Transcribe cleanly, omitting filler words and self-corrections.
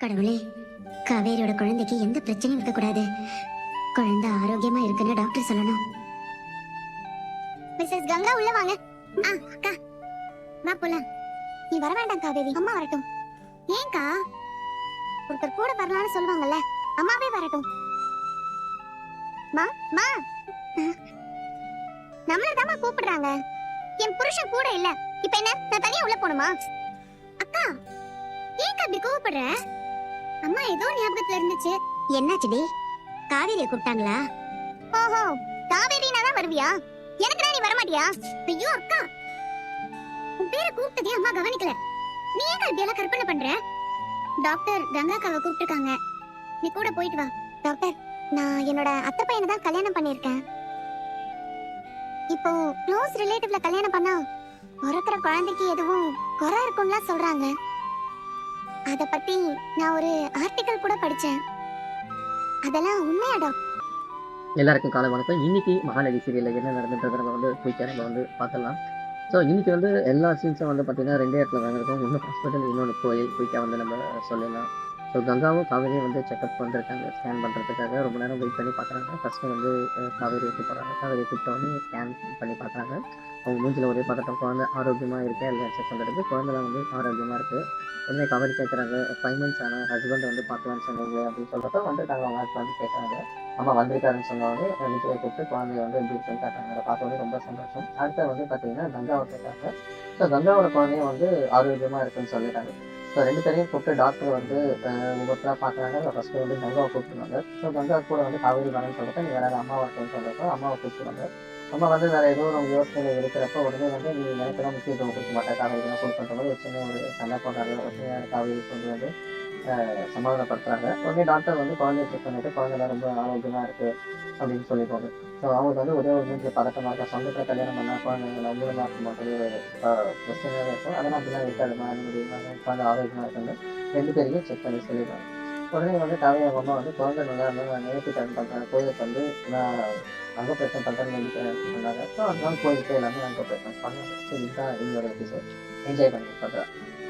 கடவுளே, காவேரியோட குழந்தைக்கு எந்த பிரச்சனையும் இருக்கக்கூடாது. குழந்தை ஆரோக்கியமா இருக்குன்னு டாக்டர் சொல்லணும். மிஸ்ஸஸ் கங்கா உள்ள வாங்க. அக்கா வா போலாம். நீ வர வேண்டாம் காவேரி, அம்மா வரட்டும். ஏன்க்கா? ஒருத்தர் கூட வரலாம்னு சொல்லுவாங்கல்ல, அம்மாவே வரட்டும். மா மா நம்மளதாம்மா கூப்பிடுறாங்க. என் புருஷன் கூட இல்ல, இப்ப என்ன நான் தனியா உள்ள போணுமா? அக்கா ஏன்க்கா அப்படி கூப்பிடுற? அம்மா ஏதோ ஞாபகத்துல இருந்துச்சு. என்னாச்சுடி? காவேரிய கூப்பிட்டாங்களா? ஓஹோ, காவேரினா தான் வருவியா? எனக்கு நீ வர மாட்டியா? ஐயோ அக்கா, உன் பேரை கூப்பிட்டதே அம்மா கவனிக்கல. நீ ஏன் இப்படி எல்லாம் கற்பனை பண்ற? டாக்டர் கங்காக்காவை கூப்பிட்டுருக்காங்க, நீ கூட போயிட்டு வா. டாக்டர், நான் என்னோட அத்தை பையனை தான் கல்யாணம் பண்ணிருக்கேன். இப்போ க்ளோஸ் ரிலேட்டிவ்ல கல்யாணம் பண்ணா பிறக்கிற குழந்தைக்கு எதுவும் குறை இருக்கும்ல சொல்றாங்க. அத பத்தி நான் ஒரு ஆர்டிகல் கூட படிச்சேன். அதெல்லாம் உண்மையா டாக்டர்? எல்லாருக்கும் காலை வணக்கம். இன்னைக்கு மகாநதி சீரியல்ல என்ன நடந்துன்றதை நம்ம வந்து குயிக்காக நம்ம வந்து பார்த்துடலாம். ஸோ இன்னைக்கு வந்து எல்லா சீன்ஸும் வந்து பார்த்தீங்கன்னா 2 இடத்துல நடந்திருக்கும். ஒன்று ஹாஸ்பிட்டல், இன்னொன்று கோயில். குயிக்காக வந்து நம்ம சொல்லலாம். ஸோ கங்காவும் காவேரியும் வந்து செக்அப் வந்திருக்காங்க ஸ்கேன் பண்ணுறதுக்காக. ரொம்ப நேரம் வெயிட் பண்ணி பார்க்குறாங்க. ஃபஸ்ட்டு வந்து காவேரி எடுத்து போகிறாங்க. காவேரி கூப்பிட்டோடனே ஸ்கேன் பண்ணி பார்க்குறாங்க. அவங்க மூஞ்சில் ஒரே பதட்டம். குழந்தை ஆரோக்கியமாக இருக்கா இல்லையா செக் பண்ணுறது. குழந்தைலாம் வந்து ஆரோக்கியமாக இருக்குது. உடனே காவேரி கேட்குறாங்க, 5 months ஆன ஹஸ்பண்ட் வந்து பார்க்கலான்னு சொன்னீங்க அப்படின்னு சொல்கிறப்ப வந்துட்டாங்க. அவங்க ஹஸ்பண்ட் வந்து கேட்குறாங்க. அம்மா வந்திருக்காருன்னு சொன்னோடனே வீட்டில் கூப்பிட்டு குழந்தைய வந்து எப்படி இருக்குன்னு காட்டுறாங்க. அதை பார்த்தோன்னே ரொம்ப சந்தோஷம். அடுத்து வந்து பார்த்தீங்கன்னா கங்காவை கேட்டாங்க. ஸோ கங்காவோட குழந்தையும் வந்து ஆரோக்கியமாக இருக்குன்னு சொல்லிட்டாங்க. ஸோ 2 பேரையும் கூப்பிட்டு டாக்டர் வந்து ஒவ்வொருத்தராக பார்க்குறாங்க. ஃபஸ்ட்டு வந்து கங்காவை கூப்பிட்டுருவாங்க. ஸோ கங்கா கூட வந்து காவேரி வரேன்னு சொல்லிட்டு நீ வேறு அம்மா வரட்டும்னு சொல்கிறப்ப அம்மாவை கூப்பிட்டுருவாங்க. அம்மா வந்து வேறு ஏதோ ஒரு யோசனை இருக்கிறப்ப உடனே வந்து நீ எனக்கு தான் முக்கியத்துவம் கொடுக்க மாட்டேன், காவேரி தான் கொடுக்குன்ற மாதிரி ஒரு சின்ன ஒரு சண்டை போடுறாங்க. உடனே காவேரி கொண்டு வந்து சமாதானப்படுத்துறாங்க. உடனே டாக்டர் வந்து குழந்தைய செக் பண்ணிட்டு குழந்தைலாம் ரொம்ப ஆரோக்கியமாக இருக்குது அப்படின்னு சொல்லிடுவாங்க. ஸோ அவங்களுக்கு வந்து ஒரே ஒரு மூன்று பதட்டமாக இருக்கும். சொந்தத்தில் கல்யாணம் பண்ணால் குழந்தைங்க மூலமாக இருக்கும் போது பிரச்சனையாக இருக்கும். அதெல்லாம் அப்படிலாம் இருக்காது. முடியுமா குழந்தை ஆரோக்கியமாக இருக்குன்னு 2 பேரையும் செக் பண்ணி சொல்லிடுவாங்க. உடனே வந்து காவேரி அம்மா வந்து குழந்தை நல்லா இருந்தால் நேற்று டைம் பண்ணுறேன் கோயிலுக்கு வந்து நான் அங்கே பிரச்சனை பண்ணுறேன்னு வேண்டி பண்ணாங்க. ஸோ அதனால கோயிலுக்கு எல்லாமே அங்கே பிரச்சனை பண்ணாங்க. ஸோ இதுதான் எங்களோட எபிசோட். என்ஜாய் பண்ணி பண்ணுறேன்.